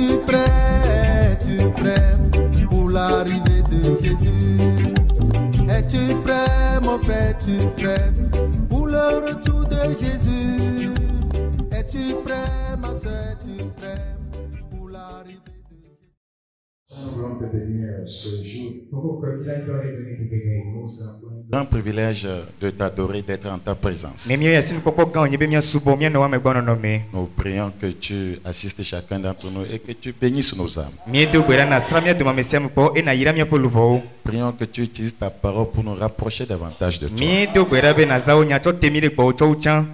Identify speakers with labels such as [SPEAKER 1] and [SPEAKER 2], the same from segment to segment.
[SPEAKER 1] Es-tu prêt pour l'arrivée de Jésus? Es-tu prêt, mon frère, es-tu prêt pour le retour de Jésus? Es-tu prêt, ma soeur, es-tu prêt pour l'arrivée de Jésus?
[SPEAKER 2] Nous voulons te bénir ce jour.
[SPEAKER 3] Grand privilège de t'adorer, d'être en ta présence. Nous prions que tu assistes chacun d'entre nous et que tu bénisses nos âmes. Prions que tu utilises ta parole pour nous rapprocher davantage de toi.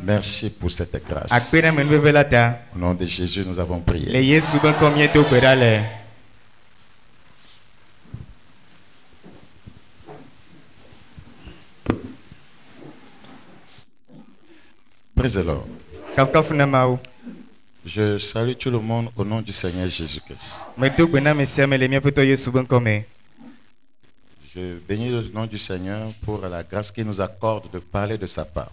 [SPEAKER 3] Merci pour cette grâce. Au nom de Jésus, nous avons prié. Praise the Lord. Je salue tout le monde au nom du Seigneur Jésus-Christ. Je bénis le nom du Seigneur pour la grâce qu'il nous accorde de parler de sa part.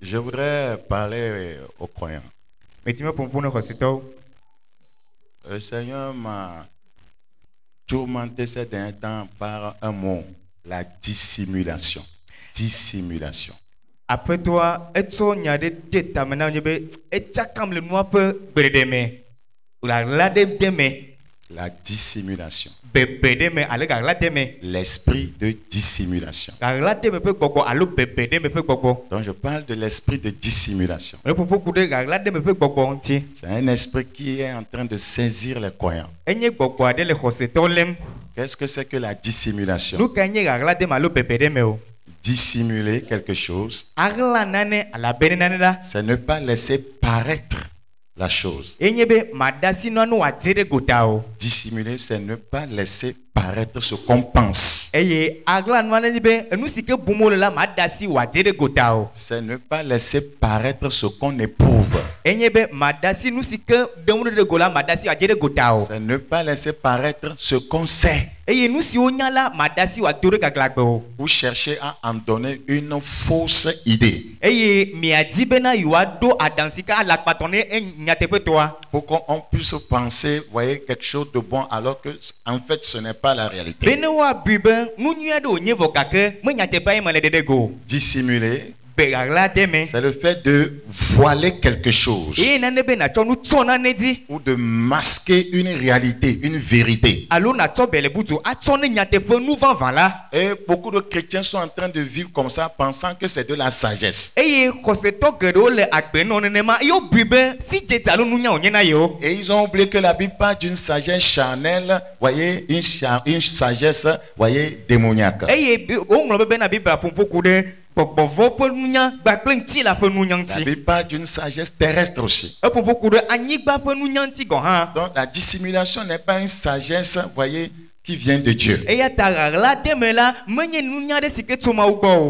[SPEAKER 3] Je voudrais parler aux croyants. Le Seigneur m'a tourmenté ces derniers temps par un mot, la dissimulation. Dissimulation.
[SPEAKER 4] Après toi,
[SPEAKER 3] la dissimulation. L'esprit de dissimulation. Donc je parle de l'esprit de dissimulation. C'est un esprit qui est en train de saisir les croyants. Qu'est-ce que c'est que la dissimulation? Dissimuler quelque chose, c'est ne pas laisser paraître la chose. Dissimuler, c'est ne pas laisser paraître ce qu'on pense. C'est ne pas laisser paraître ce qu'on éprouve. C'est ne pas laisser paraître ce qu'on sait. Ou chercher à en donner une fausse idée. Pour qu'on puisse penser, voyez, quelque chose de bon alors que en fait ce n'est pas la réalité. Dissimuler, c'est le fait de voiler quelque chose ou de masquer une réalité, une vérité. Et beaucoup de chrétiens sont en train de vivre comme ça, pensant que c'est de la sagesse. Et ils ont oublié que la Bible parle d'une sagesse charnelle, voyez, une sagesse, voyez, démoniaque. La Bible parle d'une sagesse terrestre aussi. Donc la dissimulation n'est pas une sagesse, voyez, qui vient de Dieu.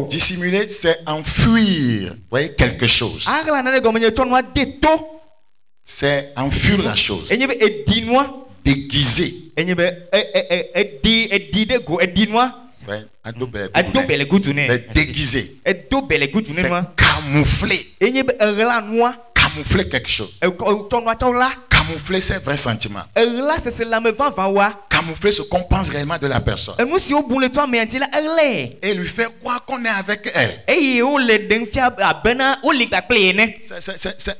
[SPEAKER 3] Dissimuler, c'est enfuir, voyez, quelque chose. C'est enfuir la chose. Déguiser. C'est déguiser. C'est camoufler. Camoufler quelque chose. Camoufler ses vrais sentiments. Camoufler ce qu'on pense réellement de la personne. Et lui faire croire qu'on est avec elle.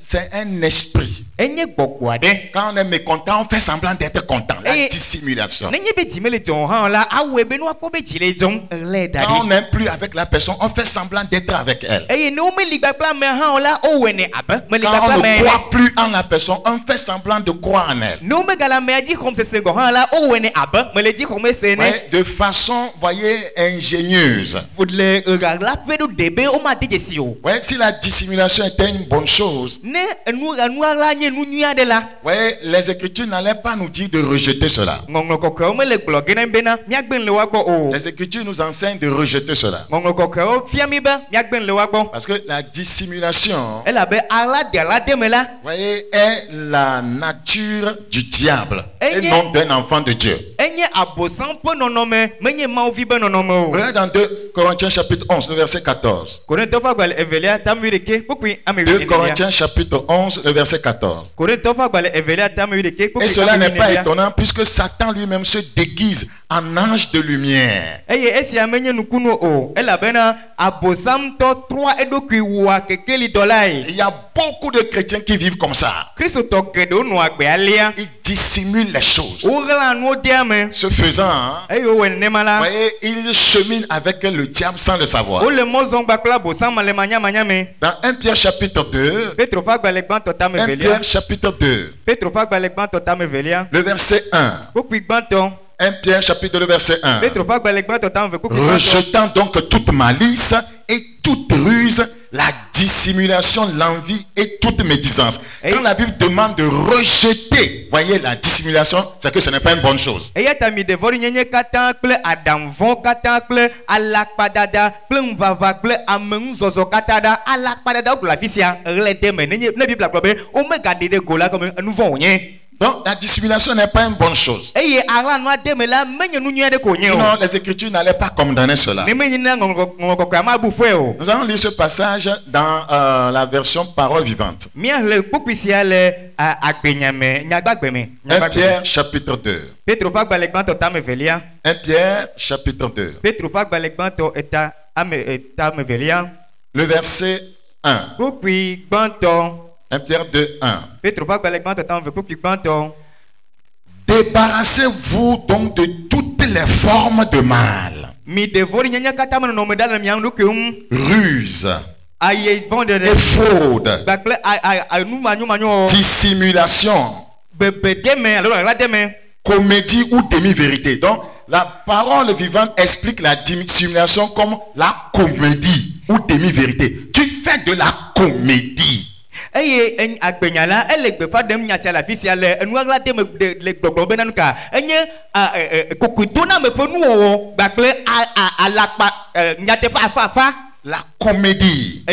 [SPEAKER 3] C'est un esprit. Quand on est mécontent, on fait semblant d'être content. La dissimulation. Quand on n'est plus avec la personne, on fait semblant d'être avec elle. Quand on ne croit plus en la personne, on fait semblant de croire en elle. Ouais, de façon, voyez, ingénieuse. Ouais, si la dissimulation était une bonne chose, ouais, les Écritures n'allaient pas nous dire de rejeter cela. Les Écritures nous enseignent de rejeter cela. Parce que la dissimulation, voyez, est la nature du diable et non d'un enfant de Dieu. Regardez dans 2 Corinthiens chapitre 11, le verset 14. 2 Corinthiens chapitre 11, le verset 14. Et cela n'est pas étonnant puisque Satan lui-même se déguise en ange de lumière. Il y a beaucoup de chrétiens qui vivent comme ça. Ils dissimulent les choses. Ce faisant, voyez, ils cheminent avec le diable sans le savoir. Dans 1 Pierre chapitre 2, 1 Pierre chapitre 2, le verset 1. 1 Pierre chapitre 2 verset 1. Rejetant donc toute malice et toute ruse, la dissimulation, l'envie et toute médisance. Quand la Bible demande de rejeter, voyez, la dissimulation, c'est que ce n'est pas une bonne chose. Donc la dissimulation n'est pas une bonne chose. Sinon les Écritures n'allaient pas condamner cela. Nous allons lire ce passage dans la version Parole Vivante. 1 Pierre chapitre 2. 1 Pierre chapitre 2. Le verset 1. 1 Pierre 2, 1. Débarrassez-vous donc de toutes les formes de mal. Ruse et fraude, dissimulation, comédie ou demi-vérité. Donc, la parole vivante explique la dissimulation comme la comédie ou demi-vérité. Tu fais de la comédie. La comédie. La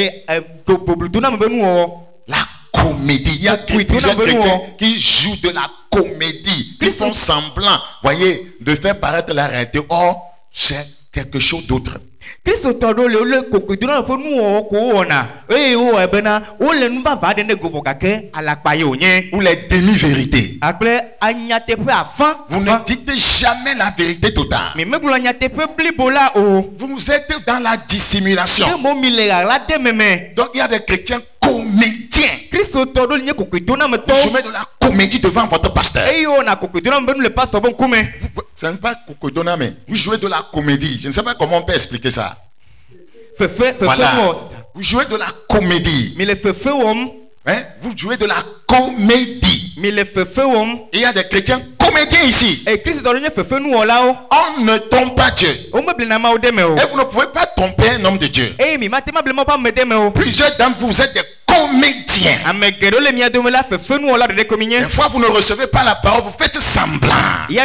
[SPEAKER 3] comédie. Il y a plusieurs chrétiens qui jouent de la comédie, qui font semblant, voyez, de faire paraître la réalité. Or, c'est quelque chose d'autre. Ou les demi-vérités. Vous ne dites jamais la vérité totale. Vous êtes dans la dissimulation. Donc il y a des chrétiens comédiens. Vous jouez de la comédie devant votre pasteur. Ce n'est pas comédie, mais vous jouez de la comédie. Je ne sais pas comment on peut expliquer ça. Voilà. Vous jouez de la comédie. Hein? Vous jouez de la comédie. Il y a des chrétiens comédiens ici. On ne trompe pas Dieu. Et vous ne pouvez pas tromper un homme de Dieu. Plusieurs d'entre vous êtes des comédiens. Des fois vous ne recevez pas la parole, vous faites semblant. Vous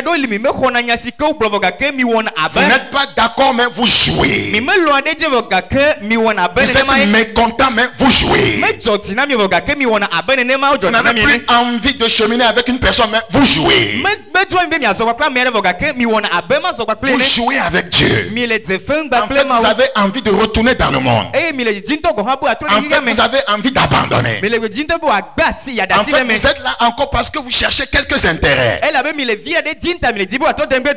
[SPEAKER 3] n'êtes pas d'accord, mais vous jouez. Vous êtes mécontent, mais vous jouez. Vous n'avez plus envie de cheminer avec une personne, mais vous jouez. Vous jouez avec Dieu. En fait, vous avez envie de retourner dans le monde. En fait, vous avez envie d'abandonner. En fait, vous êtes là encore parce que vous cherchez quelques intérêts.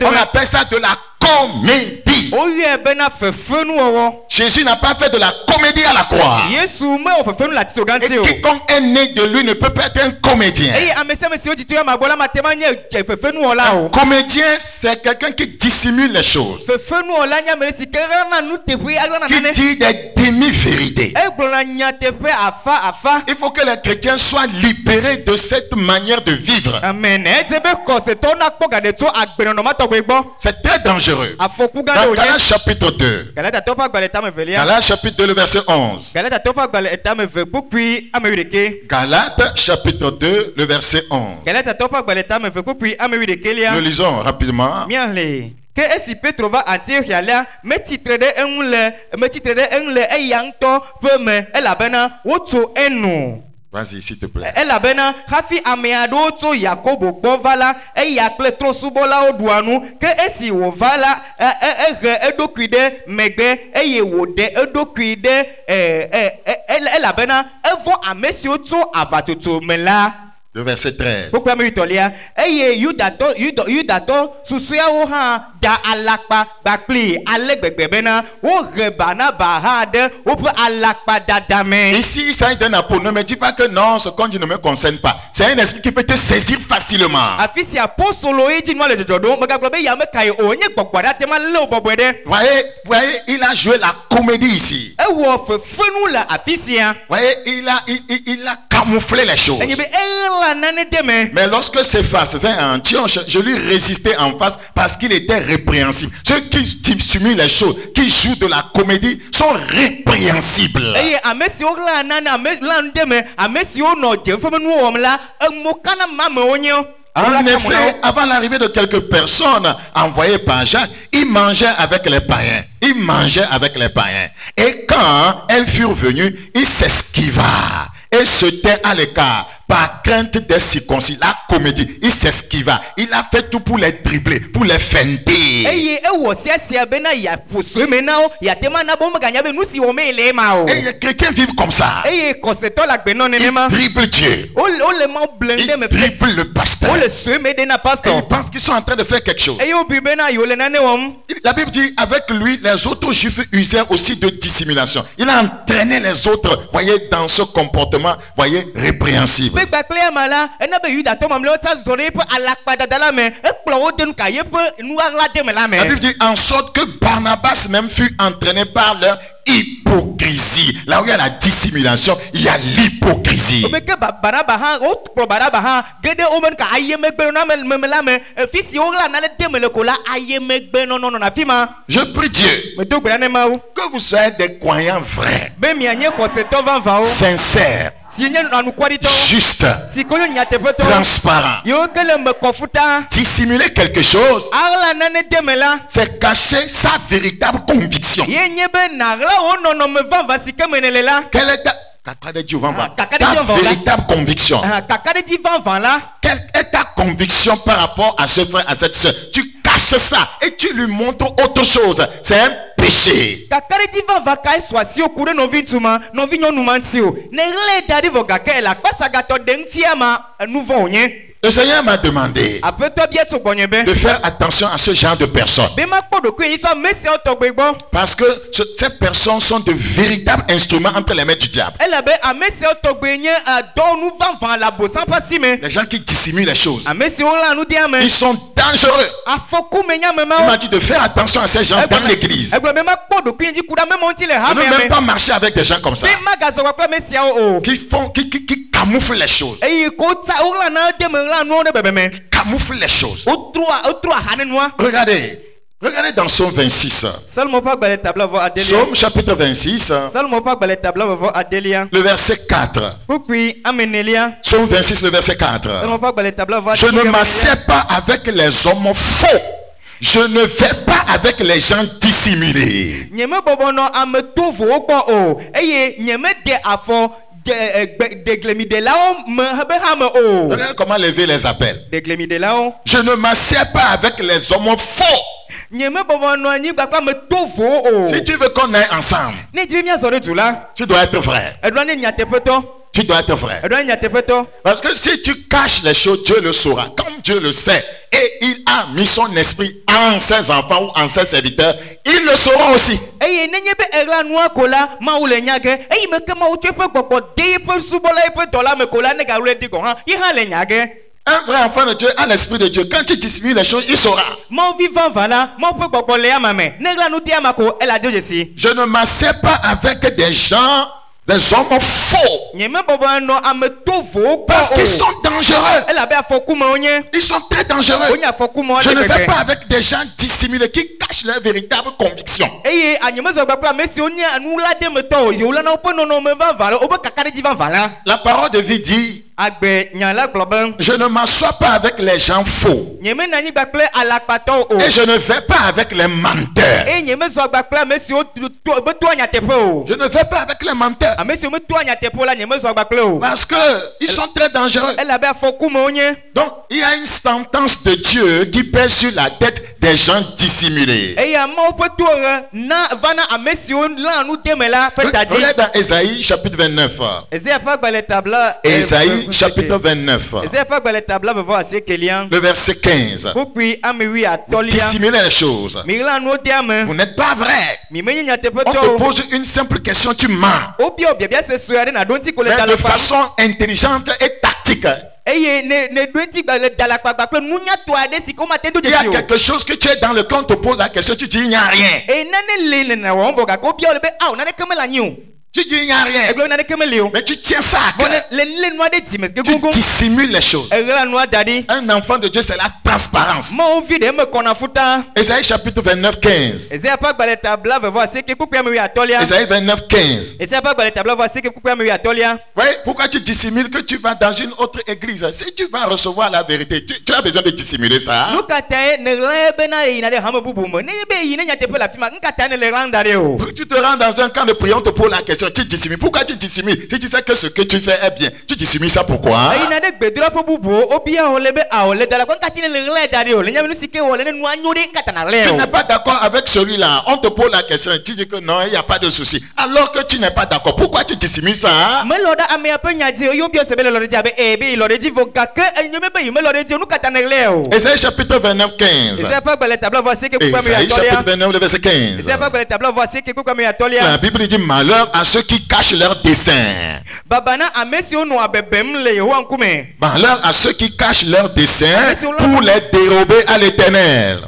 [SPEAKER 3] On appelle ça de la comédie. Jésus n'a pas fait de la comédie à la croix. Et quiconque est né de lui ne peut pas être un comédien. Un comédien, c'est quelqu'un qui dissimule les choses, qui dit des demi-vérités. Il faut que les chrétiens soient libérés de cette manière de vivre. C'est très dangereux. Dans Galates chapitre 2. Galates chapitre 2, le verset 11. Galates chapitre 2, le verset 11. Nous lisons rapidement.
[SPEAKER 4] Que esi Petro va Antiochia la metitrede enle eyangto peme elabena woto enu
[SPEAKER 3] Vas-y, s'il te plaît.
[SPEAKER 4] Elabena hafi ameado to Yakobo bovala yakle tro subola oduanu ke esi wo vala edokuide megbe eye wode edokuide elabena evo amesio to abatoto mela.
[SPEAKER 3] Le verset 13.
[SPEAKER 4] Pourquoi me utolia eye yudato susuya wo ha da alakpa bakli alegbebena o rebana bahade o pour alakpa dadame.
[SPEAKER 3] Ici, il s'agit d'un apôtre. Ne me dis pas que non, ce qu'on dit ne me concerne pas. C'est un esprit qui peut te saisir facilement.
[SPEAKER 4] Afisi apostolo e jinwa le jodo magablobe ya me kai onye gbogbada te ma le obobwede.
[SPEAKER 3] Voyez, il a joué la comédie ici.
[SPEAKER 4] E wo fefenu la afisia.
[SPEAKER 3] Voyez, il a camouflé les choses. Mais lorsque Céphas vint à Antioche, je lui résistais en face parce qu'il était répréhensible. Ceux qui simulent les choses, qui jouent de la comédie, sont répréhensibles. En effet, avant l'arrivée de quelques personnes envoyées par Jacques, il mangeait avec les païens. Il mangeait avec les païens. Et quand elles furent venues, il s'esquiva et se tait à l'écart par crainte des circoncis. La comédie, il s'esquiva. Il a fait tout pour les dribbler, pour les feinter. Et les chrétiens vivent comme ça. Ils dribblent Dieu. Ils dribblent le pasteur. Et ils pensent qu'ils sont en train de faire quelque chose. La Bible dit, avec lui, les autres juifs usèrent aussi de dissimulation. Il a entraîné les autres, voyez, dans ce comportement, voyez, répréhensible. La Bible dit en sorte que Barnabas même fut entraîné par leur hypocrisie. Là où il y a la dissimulation, il y a l'hypocrisie. Je prie Dieu que vous soyez des croyants vrais, sincères, juste, transparent. Dissimuler quelque chose, c'est cacher sa véritable conviction. Quelle est ta véritable conviction? Quelle est ta conviction par rapport à ce frère, à cette soeur? Tu caches ça et tu lui montres autre chose. C'est un péché. Le Seigneur m'a demandé de faire attention à ce genre de personnes. Parce que ces personnes sont de véritables instruments entre les mains du diable. Les gens qui dissimulent les choses, ils sont dangereux. Il m'a dit de faire attention à ces gens dans l'église. Ne même pas marcher avec des gens comme ça, qui camouflent les choses. Camoufle les choses. Regardez dans Psaume 26. Psaume chapitre 26. Le verset 4. Psaume 26, le verset 4. Je ne m'assieds pas avec les hommes faux. Je ne vais pas avec les gens dissimulés. Regardez comment Lévi les appelle. Je ne m'assieds pas avec les hommes faux. Si tu veux qu'on aille ensemble, tu dois être vrai. Tu dois être vrai. Parce que si tu caches les choses, Dieu le saura. Comme Dieu le sait, et il a mis son esprit en ses enfants ou en ses serviteurs, ils le sauront aussi. Un vrai enfant de Dieu a l'esprit de Dieu. Quand tu dissimules les choses, il saura. Je ne m'assieds pas avec des gens, des hommes faux. Parce qu'ils sont dangereux. Ils sont très dangereux. Je ne vais pas avec des gens dissimulés qui cachent leurs véritables convictions. La parole de vie dit Je ne m'assois pas avec les gens faux. Et je ne vais pas avec les menteurs. Je ne vais pas avec les menteurs. Parce qu'ils sont très dangereux. Donc, il y a une sentence de Dieu qui pèse sur la tête des gens dissimulés. Regarde dans Ésaïe chapitre 29. Ésaïe chapitre 29. Le verset 15. Vous dissimulez les choses. Vous n'êtes pas vrai. On te pose une simple question, tu mens. Mais de façon intelligente et tactique. Il y a quelque chose que tu es dans le camp, on te pose la question, tu dis il n'y a rien. Tu dis il n'y a rien. Mais tu tiens ça à cœur. Tu dissimules les choses. Un enfant de Dieu, c'est la transparence. Ésaïe chapitre 29, 15. Ésaïe 29, 15. Oui, pourquoi tu dissimules que tu vas dans une autre église? Si tu vas recevoir la vérité, tu as besoin de dissimuler ça. Tu te rends dans un camp de prière, on te pose la question. Tu dissimules. Pourquoi tu dissimules? Si tu sais que ce que tu fais est bien, tu dissimules ça pourquoi? Tu n'es pas d'accord avec celui-là. On te pose la question. Tu dis que non, il n'y a pas de souci. Alors que tu n'es pas d'accord. Pourquoi tu dissimules ça? Ésaïe chapitre 29, 15. Ésaïe chapitre 29, le verset 15. La Bible dit malheur à ceux qui cachent leurs desseins. Malheur à ceux qui cachent leurs desseins pour les dérober à l'Éternel.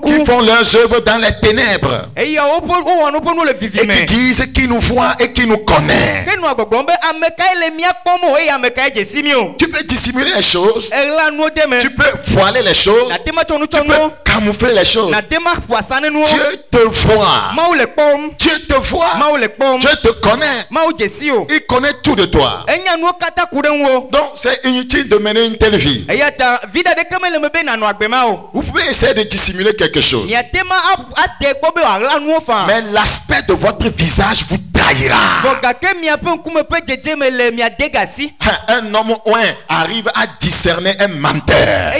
[SPEAKER 3] Qui font leurs œuvres dans les ténèbres. Et qui disent qu'ils nous voient et qu'ils nous connaissent. Tu peux dissimuler les choses. Tu peux voiler les choses. Tu peux camoufler les choses. Dieu te voit. Dieu te voit. Dieu te connaît. Il connaît tout de toi. Donc c'est inutile de mener une telle vie. Vous pouvez essayer de dissimuler quelque chose. Mais l'aspect de votre visage vous trahira. Un homme arrive à discerner un menteur.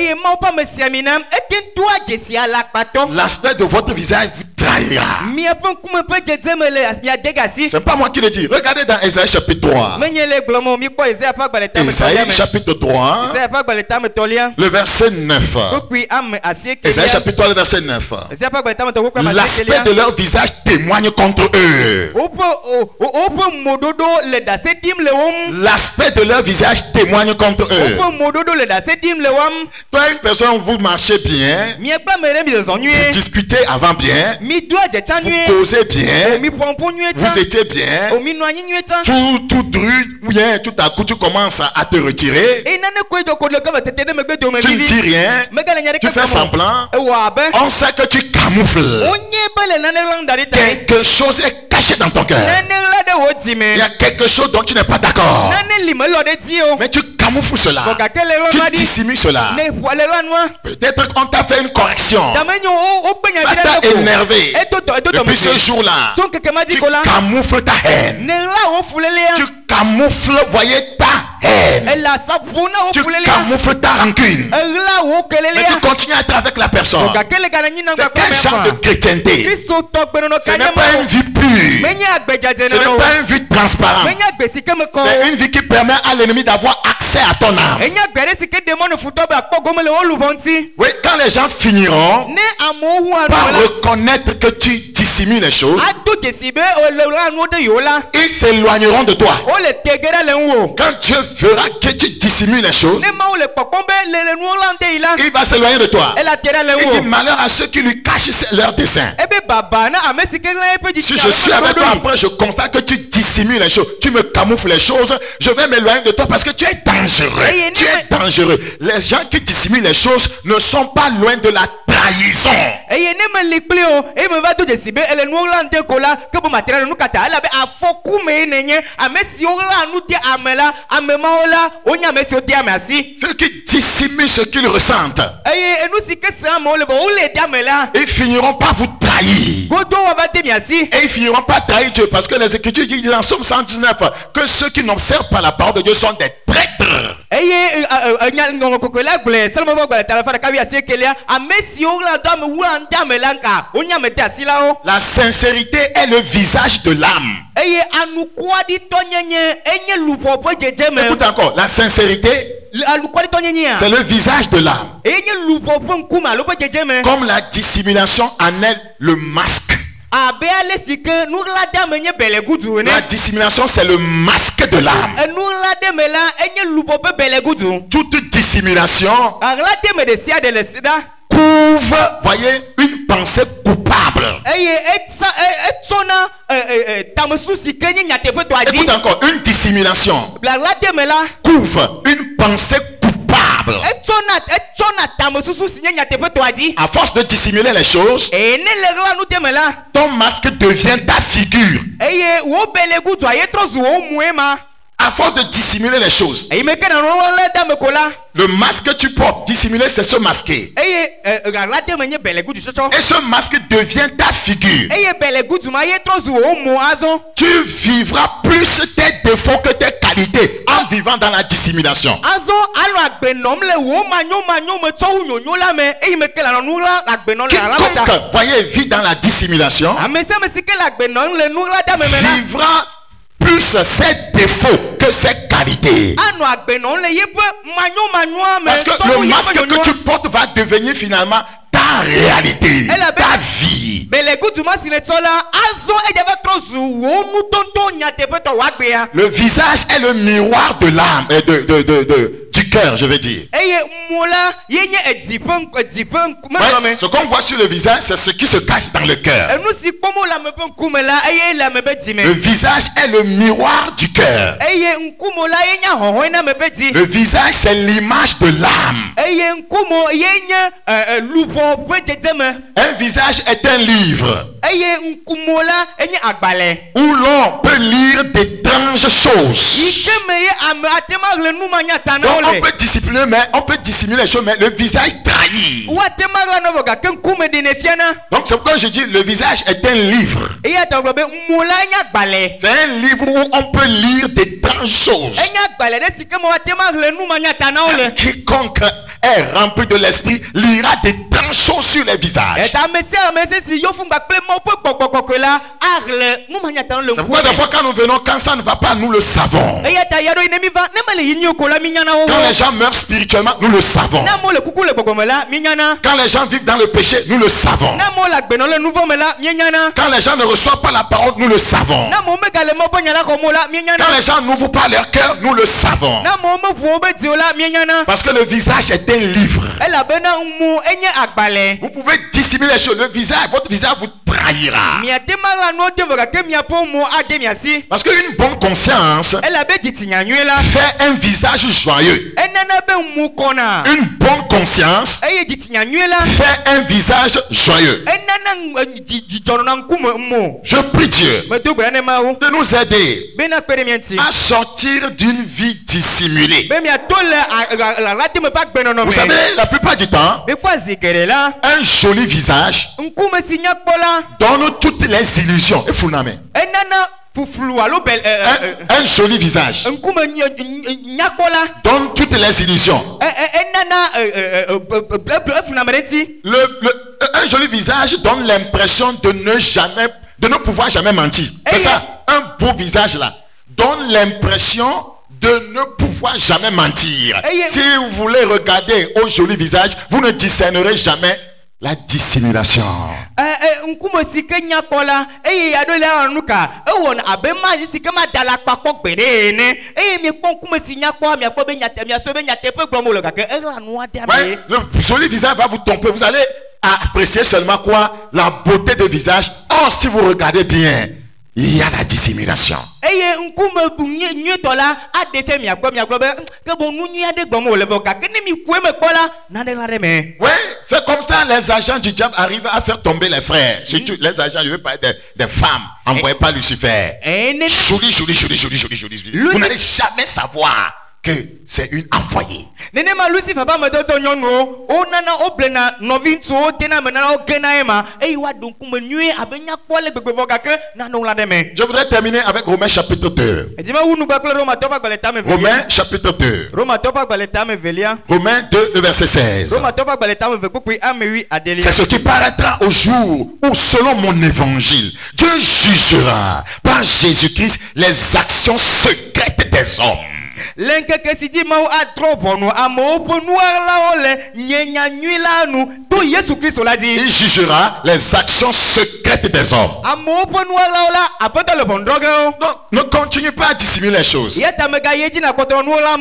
[SPEAKER 3] L'aspect de votre visage vous trahira. C'est pas moi qui le dis. Regardez dans Ésaïe chapitre 3. Ésaïe chapitre 3. Le verset 9. Ésaïe chapitre 3, le verset 9. L'aspect de leur visage témoigne contre eux. L'aspect de leur visage témoigne contre eux. Toi, une personne, vous marchez bien. Vous discutez avant bien. Vous causez bien. Vous étiez bien. Tout bien, tout à coup tu commences à te retirer. Tu ne dis rien. Tu fais semblant. On sait que tu camoufles. Quelque chose est caché dans ton cœur. Il y a quelque chose dont tu n'es pas d'accord. Mais tu camoufles cela. Tu dissimules cela. Peut-être qu'on t'a fait une correction. Ça t'a énervé. Depuis ce jour-là, tu camoufles ta haine. Tu camoufles, voyez, ta haine. Tu camoufles ta rancune. Mais tu continues à être avec la personne. C'est quel genre de chrétienté? Ce n'est pas une vie pure. Ce n'est pas une vie transparente. C'est une vie qui permet à l'ennemi d'avoir accès à ton âme. Oui, quand les gens finiront par reconnaître que tu dissimules les choses, ils s'éloigneront de toi. Quand Dieu verra que tu dissimules les choses, il va s'éloigner de toi. Il dit malheur à ceux qui lui cachent leurs desseins. Si je suis avec toi après, je constate que tu dissimules les choses, tu me camoufles les choses, je vais m'éloigner de toi parce que tu es dangereux. Tu es dangereux. Les gens qui dissimulent les choses ne sont pas loin de la trahison. Ceux qui dissimulent ce qu'ils ressentent. Ils finiront par vous trahir. Et ils finiront par trahir Dieu. Parce que les Écritures disent dans Somme 119 que ceux qui n'observent pas la parole de Dieu sont des traîtres. La sincérité est le visage de l'âme. Écoute encore, la sincérité, c'est le visage de l'âme. Comme la dissimulation en est le masque. La dissimulation, c'est le masque de l'âme. Toute dissimulation couvre, voyez, une pensée coupable. Écoute encore, une dissimulation couvre une pensée coupable. À force de dissimuler les choses, ton masque devient ta figure. À force de dissimuler les choses, le masque que tu portes, dissimuler, c'est se masquer. Et ce masque devient ta figure. Tu vivras plus tes défauts que tes qualités en vivant dans la dissimulation. Quiconque, voyez, vit dans la dissimulation, vivra plus ses défauts que ses qualités. Parce que le masque que tu portes va devenir finalement ta réalité, ta vie. Le visage est le miroir de l'âme et du cœur, je veux dire. Ouais, ce qu'on voit sur le visage, c'est ce qui se cache dans le cœur. Le visage est le miroir du cœur. Le visage, c'est l'image de l'âme. Un visage est un livre où l'on peut lire d'étranges choses. Donc on peut dissimuler, mais on peut dissimuler les choses, mais le visage trahit. Donc c'est pourquoi je dis le visage est un livre. C'est un livre où on peut lire d'étranges choses. Quiconque est rempli de l'esprit lira d'étranges choses sur les visages. C'est pourquoi des fois quand nous venons, quand ça ne va pas, nous le savons. Quand les gens meurent spirituellement, nous le savons. Quand les gens vivent dans le péché, nous le savons. Quand les gens ne reçoivent pas la parole, nous le savons. Quand les gens n'ouvrent pas leur cœur, nous le savons. Parce que le visage est un livre. Vous pouvez dissimuler les choses. Le visage, votre visage vous trahira. Parce qu'une bonne conscience fait un visage joyeux. Une bonne conscience fait un visage joyeux. Je prie Dieu de nous aider à sortir d'une vie dissimulée. Vous savez, la plupart du temps, un joli visage donne toutes les illusions. Un joli visage donne toutes les illusions. Un joli visage donne l'impression de ne pouvoir jamais mentir. C'est ça, un beau visage là donne l'impression de ne pouvoir jamais mentir. Si vous voulez regarder au joli visage, vous ne discernerez jamais la dissimulation. Ouais, le joli visage va vous tromper. Vous allez apprécier seulement quoi? La beauté du visage. Or, si vous regardez bien, il y a la dissimulation. Oui, c'est comme ça les agents du diable arrivent à faire tomber les frères. Surtout les agents, je veux parler des femmes envoyées par Lucifer. Jolie. Vous n'allez jamais savoir que c'est une envoyée. Je voudrais terminer avec Romains chapitre 2. Romains chapitre 2. Romains 2, le verset 16. C'est ce qui paraîtra au jour où, selon mon évangile, Dieu jugera par Jésus-Christ les actions secrètes des hommes. Il jugera les actions secrètes des hommes. Non, ne continue pas à dissimuler les choses.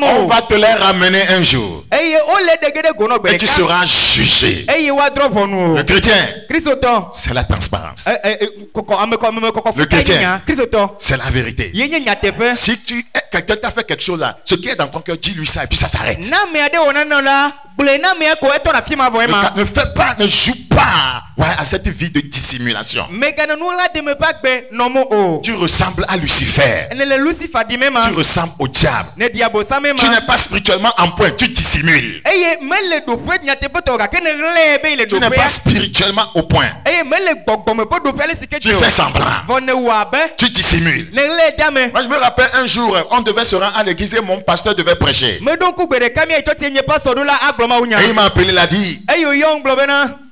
[SPEAKER 3] On va te les ramener un jour. Et tu seras jugé. Le chrétien, c'est la transparence. Le chrétien, c'est la vérité. Si quelqu'un t'a fait quelque chose là, ce qui est dans ton cœur, dis-lui ça et puis ça s'arrête. Ne joue pas à cette vie de dissimulation. Tu ressembles à Lucifer. Tu ressembles au diable. Tu n'es pas spirituellement en point, tu dissimules. Tu n'es pas spirituellement au point. Tu fais semblant. Tu dissimules. Moi je me rappelle un jour, on devait se rendre à l'église et mon pasteur devait prêcher. Et il m'a appelé, il a dit,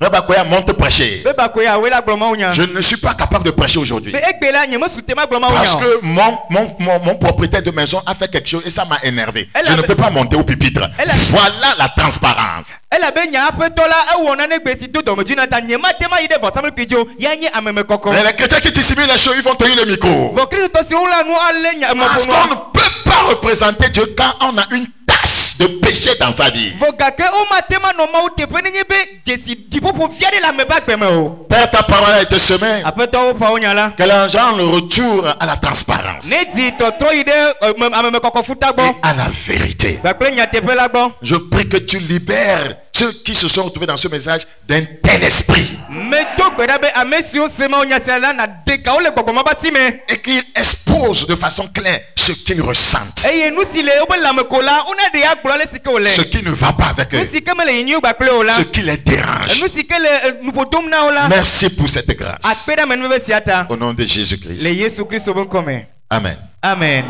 [SPEAKER 3] Rebakoya, monte prêcher. Je ne suis pas capable de prêcher aujourd'hui. Parce que mon propriétaire de maison a fait quelque chose et ça m'a énervé. Je ne peux pas monter au pupitre. Voilà la transparence. Mais les chrétiens qui dissimulent les choses, ils vont tenir le micro. Parce qu'on ne peut pas représenter Dieu quand on a une tâche de péché dans sa vie. Père, ta parole a été semée. Qu'elle engendre le retour à la transparence et à la vérité. Je prie que tu libères ceux qui se sont retrouvés dans ce message d'un tel esprit et qu'ils exposent de façon claire ce qu'ils ressentent, ce qui ne va pas avec eux, ce qui les dérange. Merci pour cette grâce. Au nom de Jésus-Christ. Amen.
[SPEAKER 4] Amen.